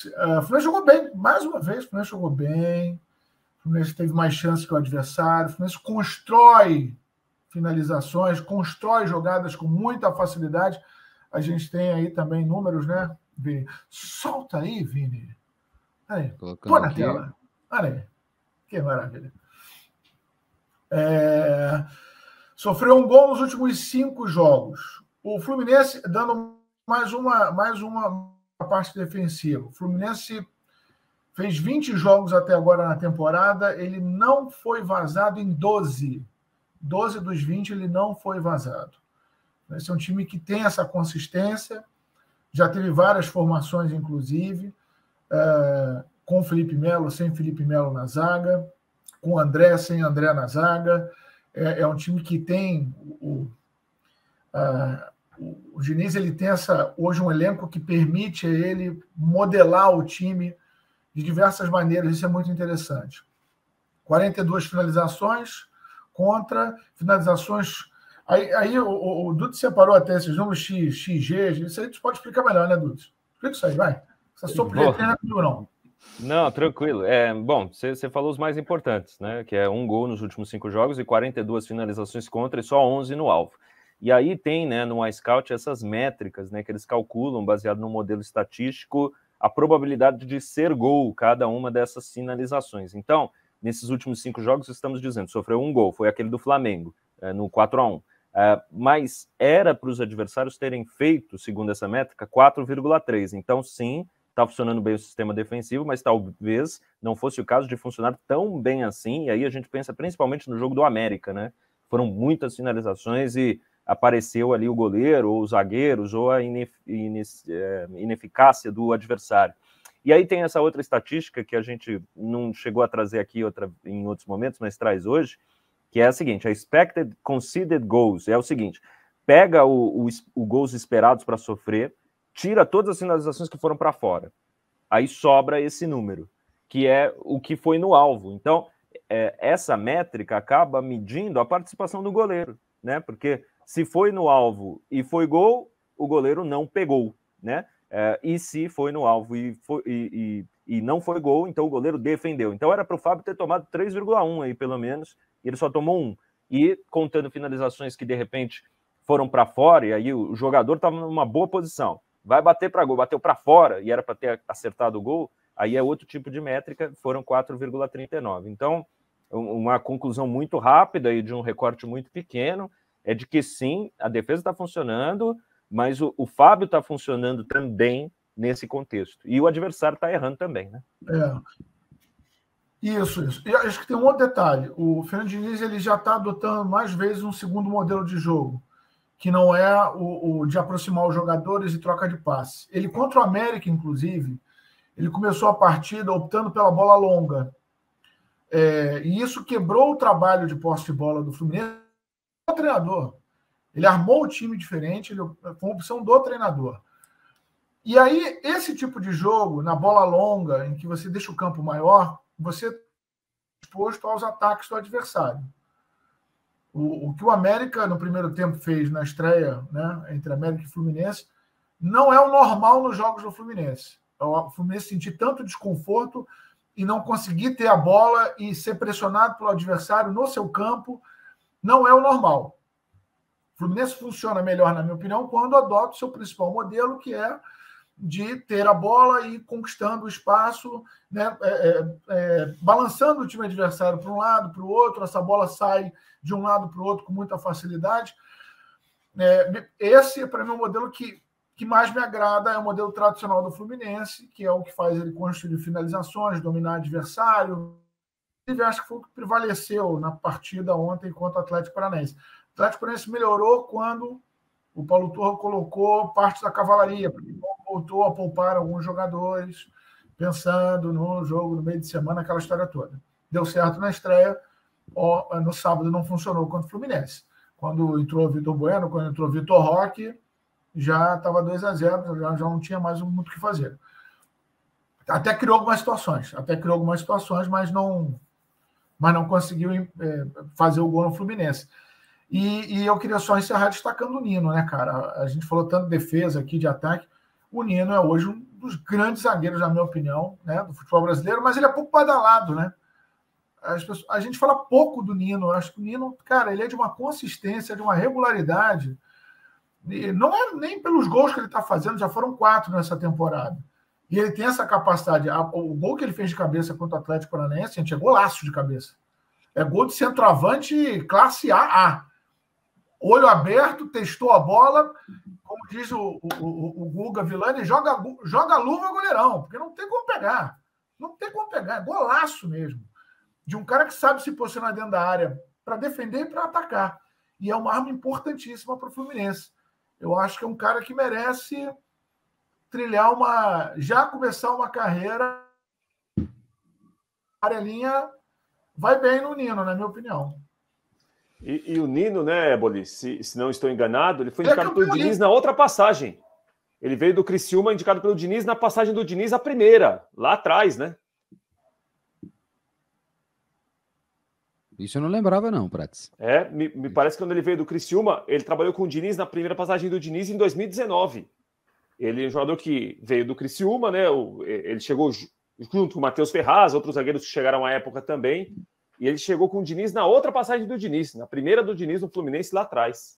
O Fluminense jogou bem, mais uma vez, o Fluminense jogou bem, o Fluminense teve mais chance que o adversário, o Fluminense constrói finalizações, constrói jogadas com muita facilidade. A gente tem aí também números, né, Vini? Solta aí, Vini. Aí, põe na tela. Olha aí. Que maravilha. Sofreu um gol nos últimos 5 jogos. O Fluminense, dando mais uma parte defensiva. O Fluminense fez 20 jogos até agora na temporada, ele não foi vazado em 12. 12 dos 20 ele não foi vazado. Esse é um time que tem essa consistência, já teve várias formações, inclusive, com Felipe Melo, sem Felipe Melo na zaga, com André, sem André na zaga. É um time que tem... O Diniz, ele tem hoje um elenco que permite a ele modelar o time de diversas maneiras, isso é muito interessante. 42 finalizações contra finalizações... Aí o Dudu separou até esses números XG, isso aí tu pode explicar melhor, né, Dudu? Explica isso aí, vai. Essa sopleteira não. Não, tranquilo. Bom, você falou os mais importantes, né? Que é 1 gol nos últimos 5 jogos e 42 finalizações contra e só 11 no alvo. E aí tem, né, no iScout essas métricas, né, que eles calculam, baseado no modelo estatístico, a probabilidade de ser gol cada uma dessas finalizações. Então, nesses últimos 5 jogos, estamos dizendo, sofreu 1 gol, foi aquele do Flamengo, no 4-1. Mas era para os adversários terem feito, segundo essa métrica, 4,3. Então, sim, está funcionando bem o sistema defensivo, mas talvez não fosse o caso de funcionar tão bem assim. E aí a gente pensa principalmente no jogo do América, né? Foram muitas finalizações e apareceu ali o goleiro, ou os zagueiros, ou a ineficácia do adversário. E aí tem essa outra estatística que a gente não chegou a trazer aqui em outros momentos, mas traz hoje, que é a seguinte: a expected conceded goals é o seguinte: pega os gols esperados para sofrer, tira todas as finalizações que foram para fora, aí sobra esse número, que é o que foi no alvo. Então, essa métrica acaba medindo a participação do goleiro, né? Porque se foi no alvo e foi gol, o goleiro não pegou, né? E se foi no alvo e não foi gol, então o goleiro defendeu. Então era para o Fábio ter tomado 3,1 aí, pelo menos, e ele só tomou 1. E contando finalizações que, de repente, foram para fora, e aí o jogador estava numa boa posição, vai bater para gol, bateu para fora, e era para ter acertado o gol, aí é outro tipo de métrica, foram 4,39. Então, uma conclusão muito rápida e de um recorte muito pequeno é de que, sim, a defesa está funcionando, mas o Fábio está funcionando também nesse contexto. E o adversário está errando também, né? Isso. E acho que tem um outro detalhe. O Fernando Diniz ele já está adotando mais vezes um segundo modelo de jogo, que não é o de aproximar os jogadores e troca de passe. Ele, contra o América, inclusive, ele começou a partida optando pela bola longa. E isso quebrou o trabalho de posse de bola do Fluminense. O treinador. Ele armou o time diferente, foi uma opção do treinador. E aí, esse tipo de jogo, na bola longa, em que você deixa o campo maior, você está exposto aos ataques do adversário. O que o América, no primeiro tempo, fez na estreia, né, entre América e Fluminense, não é o normal nos jogos do Fluminense. O Fluminense sentir tanto desconforto e não conseguir ter a bola e ser pressionado pelo adversário no seu campo, não é o normal. O Fluminense funciona melhor, na minha opinião, quando adota o seu principal modelo, que é de ter a bola e ir conquistando o espaço, né, balançando o time adversário para um lado, para o outro, essa bola sai de um lado para o outro com muita facilidade. Esse, para mim, é o modelo que mais me agrada, é o modelo tradicional do Fluminense, que é o que faz ele construir finalizações, dominar adversário. Eu acho que foi o que prevaleceu na partida ontem contra o Atlético Paranaense. O Atlético Paranaense melhorou quando o Paulo Turra colocou parte da cavalaria, porque voltou a poupar alguns jogadores, pensando no jogo no meio de semana, aquela história toda. Deu certo na estreia, no sábado não funcionou contra o Fluminense. Quando entrou o Vitor Bueno, quando entrou o Vitor Roque, já estava 2-0, já não tinha mais muito o que fazer. Até criou algumas situações, mas não conseguiu fazer o gol no Fluminense. E eu queria só encerrar destacando o Nino, né, cara? A gente falou tanto de defesa aqui, de ataque. O Nino é hoje dos grandes zagueiros, na minha opinião, né, do futebol brasileiro, mas ele é pouco badalado, né? A gente fala pouco do Nino. Eu acho que o Nino, cara, ele é de uma consistência, de uma regularidade. E não é nem pelos gols que ele está fazendo, já foram 4 nessa temporada. E ele tem essa capacidade. O gol que ele fez de cabeça contra o Atlético Paranaense, gente, é golaço de cabeça. É gol de centroavante classe AA. Olho aberto, testou a bola, como diz o Guga Villani, joga a luva goleirão, porque não tem como pegar. Não tem como pegar, é golaço mesmo. De um cara que sabe se posicionar dentro da área para defender e para atacar. E é uma arma importantíssima para o Fluminense. Eu acho que é um cara que merece trilhar já começar uma carreira. A Arelinha vai bem no Nino, na minha opinião. E o Nino, né, Bolis, se não estou enganado, ele foi indicado pelo Diniz na outra passagem. Ele veio do Criciúma indicado pelo Diniz na passagem do Diniz, a primeira, lá atrás, né? Isso eu não lembrava, não, Prats. Me parece que quando ele veio do Criciúma, ele trabalhou com o Diniz na primeira passagem do Diniz em 2019. Ele é um jogador que veio do Criciúma, né? Ele chegou junto com o Matheus Ferraz, outros zagueiros que chegaram à época também. E ele chegou com o Diniz na outra passagem do Diniz, na primeira do Diniz no Fluminense lá atrás.